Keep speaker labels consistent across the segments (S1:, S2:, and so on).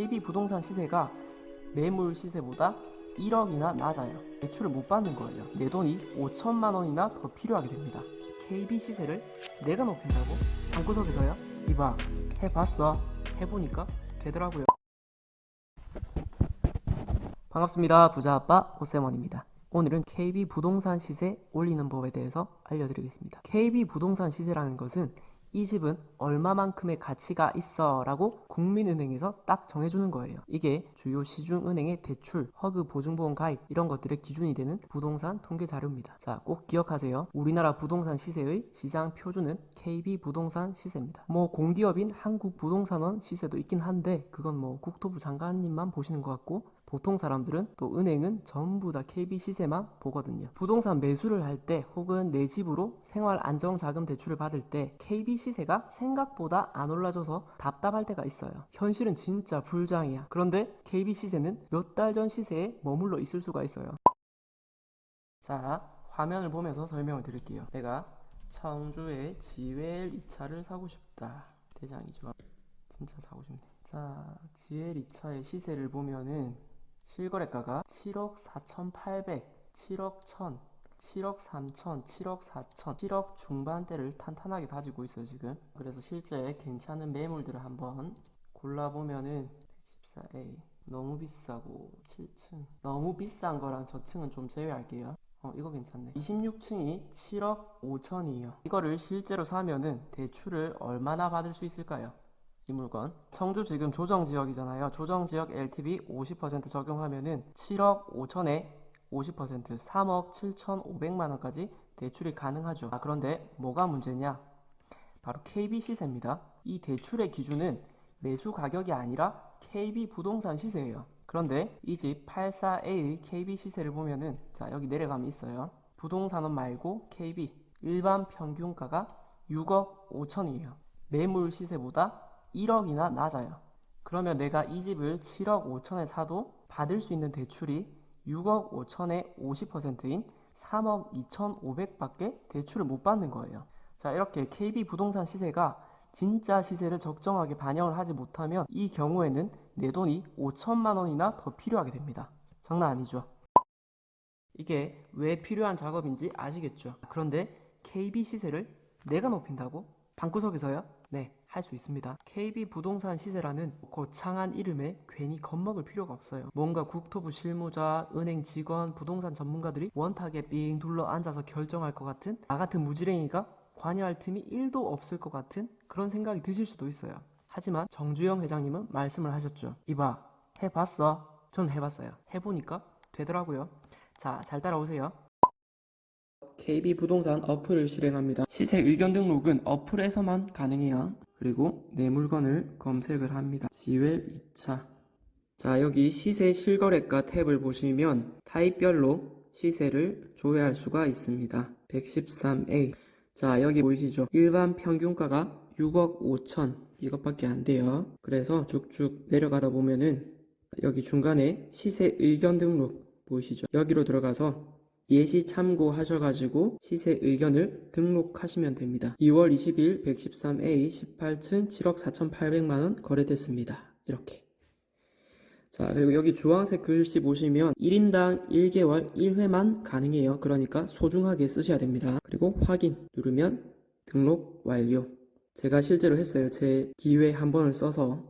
S1: KB 부동산 시세가 매물 시세보다 1억이나 낮아요. 대출을 못 받는 거예요. 내 돈이 5천만 원이나 더 필요하게 됩니다. KB 시세를 내가 높인다고? 방구석에서요? 이봐, 해봤어. 해보니까 되더라고요. 반갑습니다. 부자아빠 오세원입니다. 오늘은 KB 부동산 시세 올리는 법에 대해서 알려드리겠습니다. KB 부동산 시세라는 것은 이 집은 얼마만큼의 가치가 있어 라고 국민은행에서 딱 정해주는 거예요. 이게 주요 시중은행의 대출, 허그 보증보험 가입 이런 것들의 기준이 되는 부동산 통계 자료입니다. 자, 꼭 기억하세요. 우리나라 부동산 시세의 시장 표준은 KB 부동산 시세입니다. 공기업인 한국부동산원 시세도 있긴 한데 그건 국토부 장관님만 보시는 것 같고 보통 사람들은 또 은행은 전부 다 KB 시세만 보거든요. 부동산 매수를 할 때 혹은 내 집으로 생활 안정자금 대출을 받을 때 KB 시세가 생각보다 안 올라줘서 답답할 때가 있어요. 현실은 진짜 불장이야. 그런데 KB 시세는 몇 달 전 시세에 머물러 있을 수가 있어요. 자, 화면을 보면서 설명을 드릴게요. 내가 청주에 지웰 2차를 사고 싶다. 대장이죠. 진짜 사고 싶네. 자, 지웰 2차의 시세를 보면은 실거래가가 7억 4,800, 7억 1,000, 7억 3천, 7억 4천, 7억 중반대를 탄탄하게 다지고 있어요 지금. 그래서 실제 괜찮은 매물들을 한번 골라보면은 114A 너무 비싸고 7층 너무 비싼 거랑 저층은 좀 제외할게요. 이거 괜찮네. 26층이 7억 5천이에요. 이거를 실제로 사면은 대출을 얼마나 받을 수 있을까요? 이 물건 청주 지금 조정지역이잖아요. 조정지역 LTV 50% 적용하면은 7억 5천에 50% 3억 7,500만원까지 대출이 가능하죠. 그런데 뭐가 문제냐? 바로 KB 시세입니다. 이 대출의 기준은 매수 가격이 아니라 KB 부동산 시세예요. 그런데 이 집 84A의 KB 시세를 보면은 자, 여기 내려가면 있어요. 부동산원 말고 KB 일반 평균가가 6억 5천이에요. 매물 시세보다 1억이나 낮아요. 그러면 내가 이 집을 7억 5천에 사도 받을 수 있는 대출이 6억 5천의 50%인 3억 2,500밖에 대출을 못 받는 거예요. 자, 이렇게 KB 부동산 시세가 진짜 시세를 적정하게 반영을 하지 못하면 이 경우에는 내 돈이 5천만 원이나 더 필요하게 됩니다. 장난 아니죠? 이게 왜 필요한 작업인지 아시겠죠? 그런데 KB 시세를 내가 높인다고? 방구석에서요? 네, 할 수 있습니다. KB 부동산 시세라는 거창한 이름에 괜히 겁먹을 필요가 없어요. 뭔가 국토부 실무자, 은행 직원, 부동산 전문가들이 원탁에 삥 둘러 앉아서 결정할 것 같은 나 같은 무지랭이가 관여할 틈이 1도 없을 것 같은 그런 생각이 드실 수도 있어요. 하지만 정주영 회장님은 말씀을 하셨죠. 이봐, 해봤어. 전 해봤어요. 해보니까 되더라고요. 자, 잘 따라오세요. KB 부동산 어플을 실행합니다. 시세 의견 등록은 어플에서만 가능해요. 그리고 내 물건을 검색을 합니다. 지웰 2차. 자, 여기 시세 실거래가 탭을 보시면 타입별로 시세를 조회할 수가 있습니다. 113A. 자, 여기 보이시죠? 일반 평균가가 6억 5천 이것밖에 안 돼요. 그래서 쭉쭉 내려가다 보면은 여기 중간에 시세 의견 등록 보이시죠? 여기로 들어가서 예시 참고하셔가지고 시세 의견을 등록하시면 됩니다. 2월 20일 113A 18층 7억 4,800만원 거래됐습니다. 이렇게. 자, 그리고 여기 주황색 글씨 보시면 1인당 1개월 1회만 가능해요. 그러니까 소중하게 쓰셔야 됩니다. 그리고 확인 누르면 등록 완료. 제가 실제로 했어요. 제 기회 한 번을 써서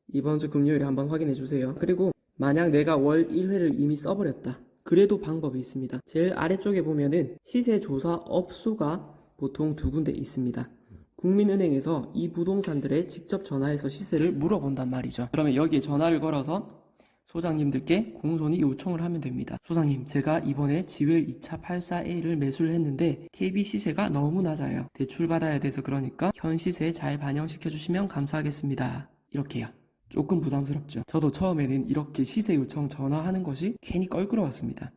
S1: 이번 주 금요일에 한번 확인해 주세요. 그리고 만약 내가 월 1회를 이미 써버렸다. 그래도 방법이 있습니다. 제일 아래쪽에 보면은 시세조사 업소가 보통 두 군데 있습니다. 국민은행에서 이 부동산들에 직접 전화해서 시세를 물어본단 말이죠. 그러면 여기에 전화를 걸어서 소장님들께 공손히 요청을 하면 됩니다. 소장님, 제가 이번에 지웰 2차 84A를 매수를 했는데 KB 시세가 너무 낮아요. 대출 받아야 돼서 그러니까 현 시세에 잘 반영시켜 주시면 감사하겠습니다. 이렇게요. 조금 부담스럽죠. 저도 처음에는 이렇게 시세 요청 전화하는 것이 괜히 껄끄러웠습니다.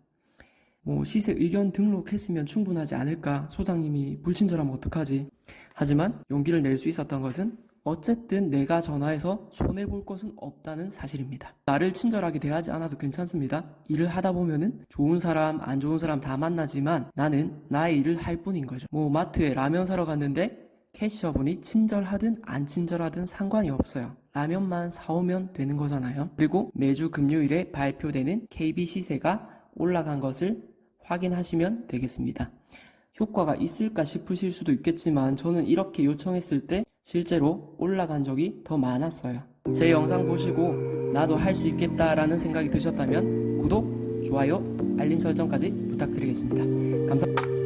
S1: 시세 의견 등록했으면 충분하지 않을까? 소장님이 불친절하면 어떡하지? 하지만 용기를 낼 수 있었던 것은 어쨌든 내가 전화해서 손해볼 것은 없다는 사실입니다. 나를 친절하게 대하지 않아도 괜찮습니다. 일을 하다 보면은 좋은 사람, 안 좋은 사람 다 만나지만 나는 나의 일을 할 뿐인 거죠. 마트에 라면 사러 갔는데 캐셔분이 친절하든 안 친절하든 상관이 없어요. 라면만 사오면 되는 거잖아요. 그리고 매주 금요일에 발표되는 KB 시세가 올라간 것을 확인하시면 되겠습니다. 효과가 있을까 싶으실 수도 있겠지만 저는 이렇게 요청했을 때 실제로 올라간 적이 더 많았어요. 제 영상 보시고 나도 할 수 있겠다라는 생각이 드셨다면 구독, 좋아요, 알림 설정까지 부탁드리겠습니다. 감사합니다.